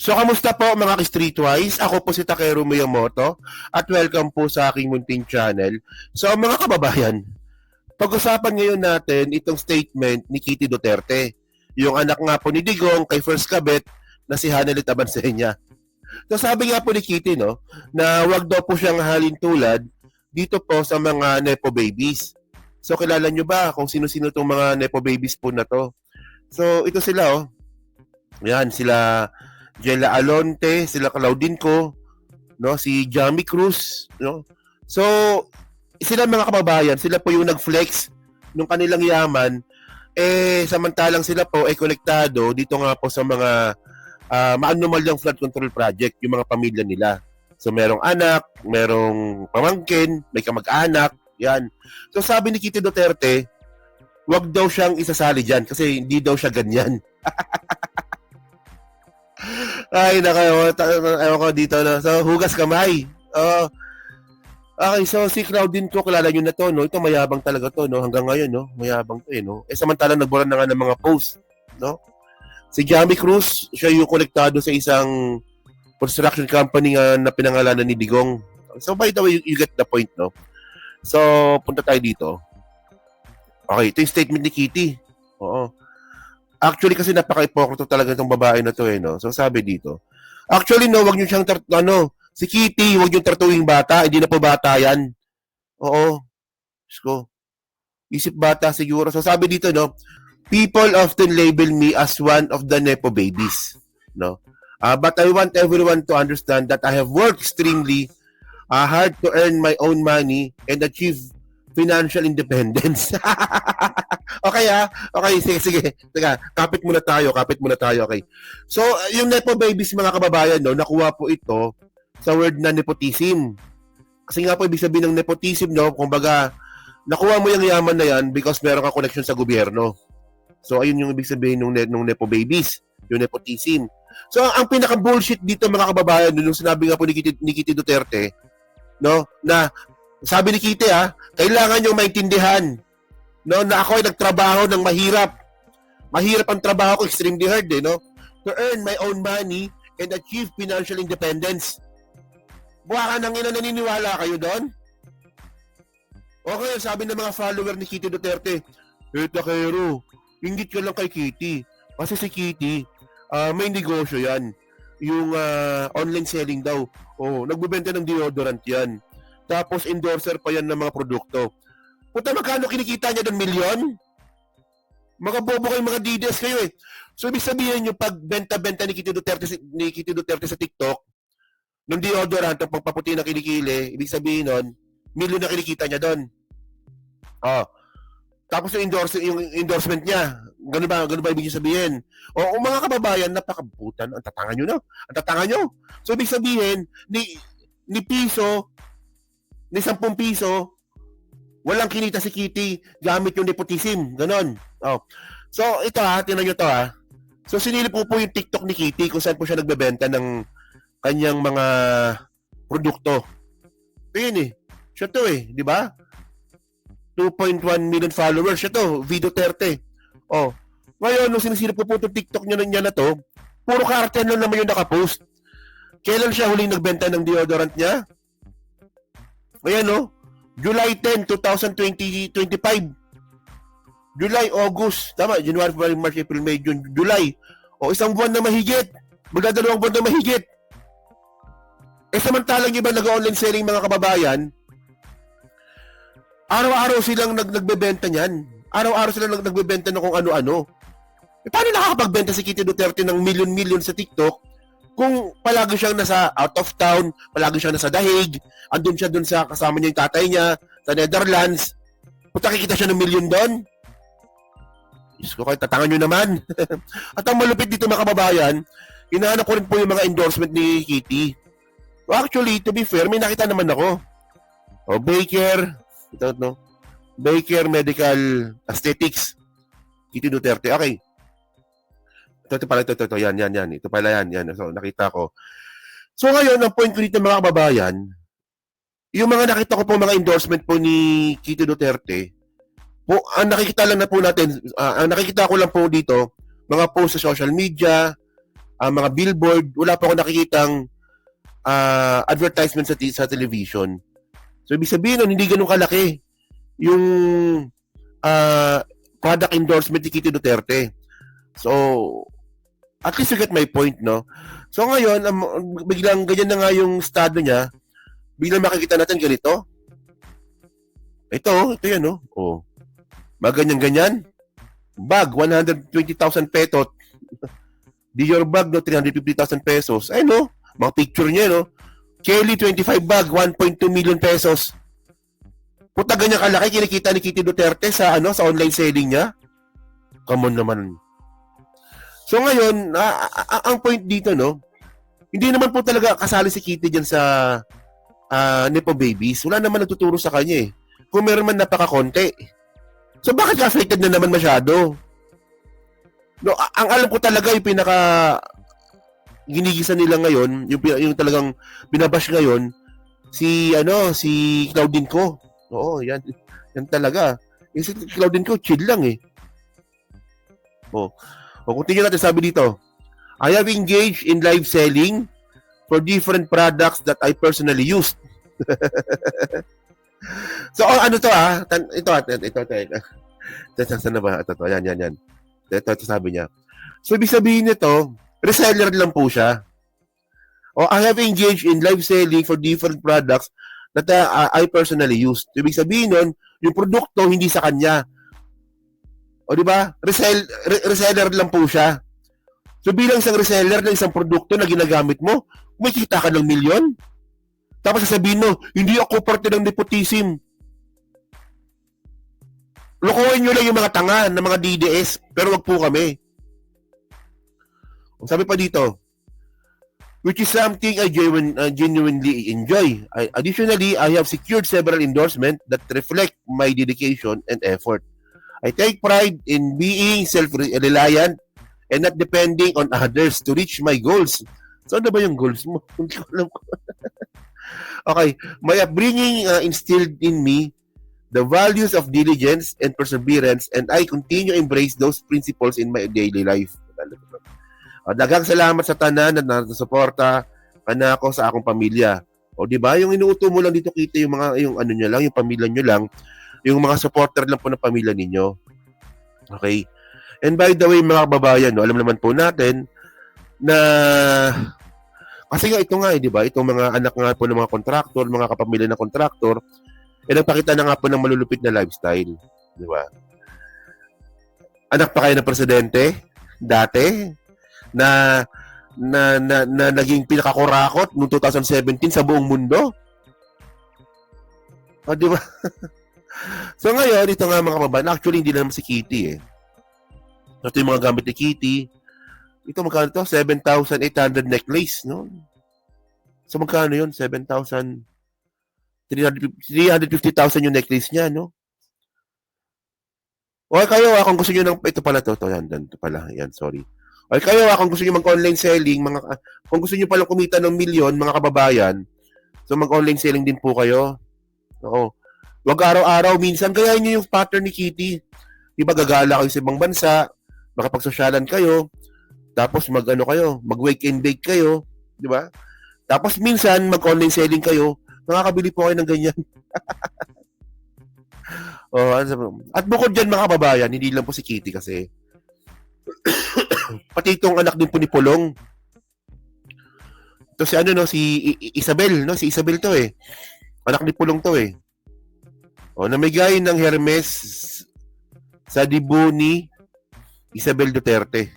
So, kamusta po mga ka-Streetwise? Ako po si Takeru Miyamoto at welcome po sa aking munting channel. So, mga kababayan, pag-usapan ngayon natin itong statement ni Kitty Duterte, yung anak nga po ni Digong kay First Kabet na si Hanelit Abansenya. So, sabi nga po ni Kitty, no, na wag daw po siyang halin tulad dito po sa mga Nepo babies. So, kilala nyo ba kung sino-sino itong mga Nepo babies po na to? So, ito sila, oh. Yan, sila Jella Alonte, sila Claudine Co, no, si Jamie Cruz, no. So, sila mga kababayan, sila po yung nag-flex ng kanilang yaman, samantalang sila po ay konektado dito nga po sa mga maanumalyang flood control project, yung mga pamilya nila. So, merong anak, merong pamangkin, may kamag-anak, yan. So, sabi ni Kitty Duterte, wag daw siyang isasali dyan kasi hindi daw siya ganyan. Ay, nakayo ko dito na. So, hugas kamay. Okay, so si Claudine ko, kilala nyo na to, no? Ito mayabang talaga to, no? Hanggang ngayon, no? Mayabang to, no? Samantalang nagbura na nga ng mga post, no? Si Jamie Cruz, siya yung konektado sa isang construction company na pinangalanan ni Digong. So, by the way, you get the point, no? So, punta tayo dito. Okay, ito yung statement ni Kitty. Oo. Actually, kasi napaka-ipokrito talaga itong babae na to, no? So, sabi dito. Actually, no, wag niyo siyang, si Kitty, wag niyo tartuwing bata. Hindi na po bata yan. Oo. Sko. Isip bata siguro. So, sabi dito, no, people often label me as one of the Nepo babies. No? But I want everyone to understand that I have worked extremely hard to earn my own money and achieve financial independence. Okay Okay, sige. Teka, kapit muna tayo, okay. So, yung Nepo babies mga kababayan, no, nakuha po ito sa word na nepotism. Kasi nga po, ibig sabihin ng nepotism, no, kumbaga, nakuha mo yung yaman na yan because meron ka connection sa gobyerno. So, ayun yung ibig sabihin ng Nepo babies, yung nepotism. So, ang pinaka-bullshit dito mga kababayan, nung sinabi nga po ni Kitty Duterte, no, na sabi ni Kitty, kailangan nyo maintindihan, no, na ako ay nagtrabaho ng mahirap. Mahirap ang trabaho ko, extremely hard, no? To earn my own money and achieve financial independence. Buka nang naniniwala kayo doon? Okay, sabi ng mga follower ni Kitty Duterte, Takeru, ingit ka lang kay Kitty. Kasi si Kitty, may negosyo yan. Yung online selling daw. Oh, nagbebenta ng deodorant yan. Tapos endorser pa yan ng mga produkto. Puta, magkano kinikita niya doon? Milyon? Mga bobo kayo, mga DDS kayo eh. So, ibig sabihin yung pagbenta-benta ni Kitty Duterte sa TikTok, nung deodorant, ang pagpaputi ng kilikili, ibig sabihin nun, milyon na kinikita niya doon. Tapos yung endorsement niya, ganun ba ibig sabihin? O mga kababayan, napakabutan, ang tatanga nyo, no? Ang tatanga nyo. So, ibig sabihin, ni piso, ni 10 piso, walang kinita si Kitty gamit yung nepotism. Ganon. So, ito tinan nyo to So, sinilip po yung TikTok ni Kitty kung saan po siya nagbebenta ng kanyang mga produkto. Yun siya to di ba? 2.1 million followers siya to, V Duterte. Ngayon, nung sinisilip po itong TikTok niya na to, puro cartel lang naman yung nakapost. Kailan siya huling nagbenta ng deodorant niya? Ayan July 10, 2025. July, August, tama, January, February, March, April, May, June, July. Isang buwan na mahigit. Magdadalawang buwan na mahigit. Samantalang iba nag-online selling mga kababayan, araw-araw silang nagbebenta niyan. Araw-araw silang nagbebenta ng kung ano-ano. Paano nakakapagbenta si Kitty Duterte ng milyon-milyon sa TikTok kung palagi siyang nasa out of town, palagi siyang nasa dahig, andun siya dun sa kasama niya yung tatay niya, sa Netherlands, punta kikita siya ng milyon doon? Diyos ko, kayo tatangan nyo naman. At ang malupit dito mga kababayan, hinahanap ko rin po yung mga endorsement ni Kitty. Actually, to be fair, may nakita naman ako. Baker, Baker Medical Aesthetics, Kitty Duterte. Okay. Ito pala, ito. Yan. Ito pala yan. So, nakita ko. So, ngayon, ang point ko dito mga kababayan, yung mga nakita ko po mga endorsement po ni Kitty Duterte, ang nakikita ko lang po dito, mga post sa social media, mga billboard, wala pa ako nakikitang advertisement sa television. So, ibig sabihin nun, hindi ganun kalaki yung product endorsement ni Kitty Duterte. So, at least you get my point, no? So, ngayon, biglang ganyan na nga yung estado niya, biglang makikita natin ganito. Ito yan, no? Oh. Ganyan. Bag, 120,000 pesos. Dior bag, no? 350,000 pesos. Ay, no? Mga picture niya, no? Kelly 25 bag, 1.2 million pesos. Puta, ganyan kalaki kinikita ni Kitty Duterte sa online selling niya. Come on naman. So ngayon, ang point dito, no? Hindi naman po talaga kasali si Kitty diyan sa Nepo Babies. Wala naman nagtuturo sa kanya eh. Kung meron man napaka-konti. So bakit affected na naman masyado? No, ang alam ko talaga yung pinaka ginigisan nila ngayon, yung talagang binabash ngayon, si Claudine Co. Oo, yan talaga. Yung si Claudine Co, chill lang eh. O continue natin, sabi dito, I have engaged in live selling for different products that I personally used. So, ano to Ito. Saan na ba? Ito. Yan. Ito sabi niya. So, ibig sabihin nito, reseller lang po siya. I have engaged in live selling for different products that I personally used. Ibig sabihin nun, yung produkto hindi sa kanya. O di ba? Reseller lang po siya. So bilang isang reseller ng isang produkto na ginagamit mo, may kita ka ng milyon. Tapos sasabihin mo, hindi ako parte ng nepotism. Lokohin nyo lang yung mga tanga ng mga DDS, pero wag po kami. Sabi pa dito, which is something I genuinely enjoy. Additionally, I have secured several endorsements that reflect my dedication and effort. I take pride in being self-reliant and not depending on others to reach my goals. So, ano ba yung goals mo? Hindi ko alam. Okay. My upbringing instilled in me the values of diligence and perseverance, and I continue to embrace those principles in my daily life. Daghang salamat sa tanan na nasuporta ako sa akong pamilya. O di ba? Yung inuuto mo lang dito kita yung yung pamilya nyo lang, yung mga supporter lang po ng pamilya ninyo. Okay? And by the way, mga kababayan, alam naman po natin na kasi nga ito nga, di ba? Itong mga anak nga po ng mga kontraktor, mga kapamilya ng kontraktor, nagpakita na nga po ng malulupit na lifestyle. Di ba? Anak pa kayo ng presidente dati na naging pinakakurakot noong 2017 sa buong mundo. O, di ba? So ngayon, ito nga mga kababayan, actually hindi na naman si Kitty eh. Ito yung mga gamit ni Kitty. Ito magkano ito? 7,800 necklace, no? So magkano yun? 7,000 350,000 yung necklace niya, no? O kayo, kung gusto niyo ng ito pala to, ito pala. Yan, sorry. O kayo, kung gusto niyo mag-online selling, kung gusto niyo palang kumita ng milyon, mga kababayan, so mag-online selling din po kayo. Oo. Wag araw-araw, minsan gayahin niyo yung pattern ni Kitty. Diba gagala kayo sa ibang bansa, makapagsosyalan kayo, tapos mag-wake and bake kayo, di ba? Tapos minsan mag-online selling kayo, nakakabili po kayo ng ganyan. At bukod dyan mga kababayan, hindi lang po si Kitty kasi pati itong anak din po ni Pulong. Ito si Isabel, no? Si Isabel to eh. Anak ni Pulong to eh. Namigay ng Hermes sa dibu ni Isabel Duterte.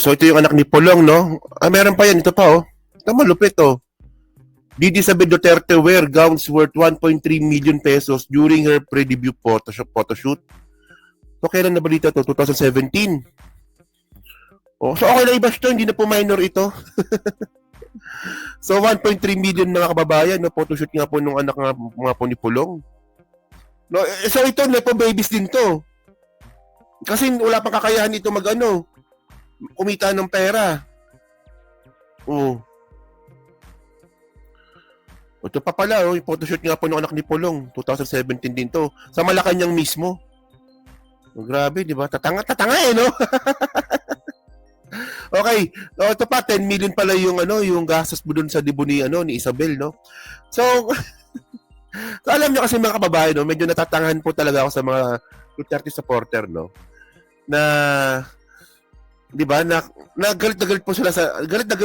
So ito yung anak ni Pulong, no? Meron pa yan. Ito pa, oh. Ito malupit, oh. Did Isabel Duterte wear gowns worth 1.3 million pesos during her pre-debut photoshoot? So kailan na ba dito to? 2017. So okay na i-bash to. Hindi na po minor ito. So 1.3 million mga kababayan, no? Photoshoot nga po nung anak nga po ni Pulong. No, so ito, Nepo Babies din to. Kasi wala pang kakayahan ito kumita ng pera. Ito pa pala, yung photoshoot nga po ng anak ni Pulong, 2017 din to. Sa Malacanang mismo. Oh, grabe, di ba? Tatanga eh, no? Okay. So, ito pa, 10 million pala yung, yung gastos mo dun sa dibo ni Isabel, no? So, so alam niyo kasi mga kababayan, no, medyo natatangahan po talaga ako sa mga Duterte supporter, no? Na, di ba, na galit na galit po sila galit na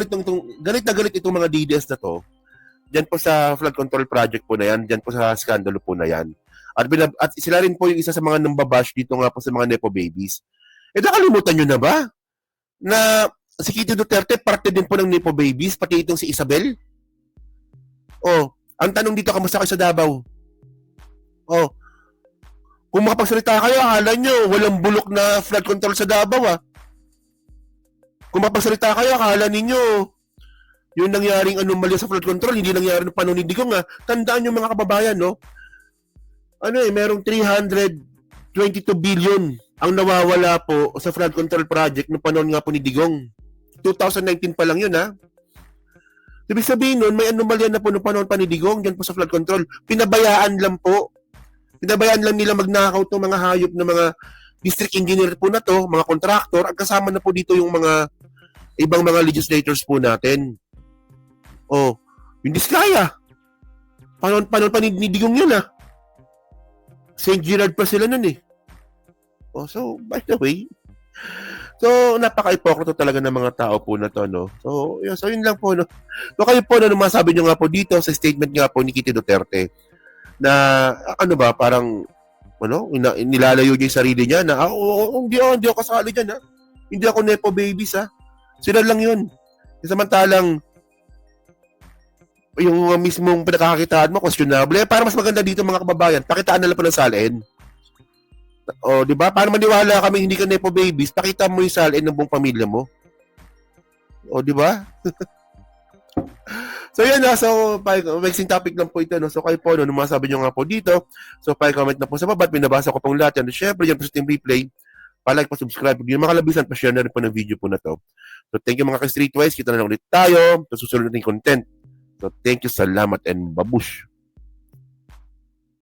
galit itong mga DDS na to. Diyan po sa flood control project po na yan, diyan po sa skandalo po na yan. At sila rin po yung isa sa mga nambabash dito nga po sa mga Nepo babies. Nakalimutan nyo na ba? Na si Kitty Duterte parte din po ng Nepo babies, pati itong si Isabel. Oh, ang tanong dito, kamusta kayo sa Davao? Oh, kung makapagsalita kayo, akala nyo walang bulok na flood control sa Davao ah. Kung makapagsalita kayo, akala ninyo yung nangyaring anomalya sa flood control, hindi nangyari ng panahon ni Digong ah. Tandaan nyo mga kababayan, no? Merong 322 billion ang nawawala po sa flood control project noong panahon nga po ni Digong. 2019 pa lang yun, ha? Ibig sabihin nun, may anomalya na po noong panahon pa ni Digong dyan po sa flood control. Pinabayaan lang po. Pinabayaan lang nila magnakaw itong mga hayop na mga district engineer po na to, mga contractor, at kasama na po dito yung mga ibang mga legislators po natin. Oh, yung Diskaya. Panahon pa ni Digong yun, ha? St. Gerard pa sila nun eh. Oh, so, by the way, so, napaka-hypocrite talaga ng mga tao po na to, no? So, yun lang po, no? So, kayo po, no, masabi nyo nga po dito sa statement nga po ni Kitty Duterte na, parang, nilalayo niya yung sarili niya na, hindi ako kasali dyan, ha? Hindi ako Nepo babies, ha? Sila lang yun. Samantalang, yung mismong pinakakakitaan mo, questionable. Para mas maganda dito mga kababayan, pakitaan na lang po ng salin. O, di ba? Para maniwala kami hindi ka Nepo babies, pakita mo yung salin ng buong pamilya mo. O, di ba? So, yan na. So, mixing topic lang po ito. No? So, kayo po, masabi nyo nga po dito. So, comment na po sa baba. Binabasa ko pong lahat yan. Siyempre, yan po sa Team Replay. Pa-like, pa-subscribe. Kung yung makalabisan, pa-share na rin po ng video po na to. So, thank you mga ka-streetwise. Kita na lang ulit tayo sa susunod nating content. So, thank you, salamat, and babush.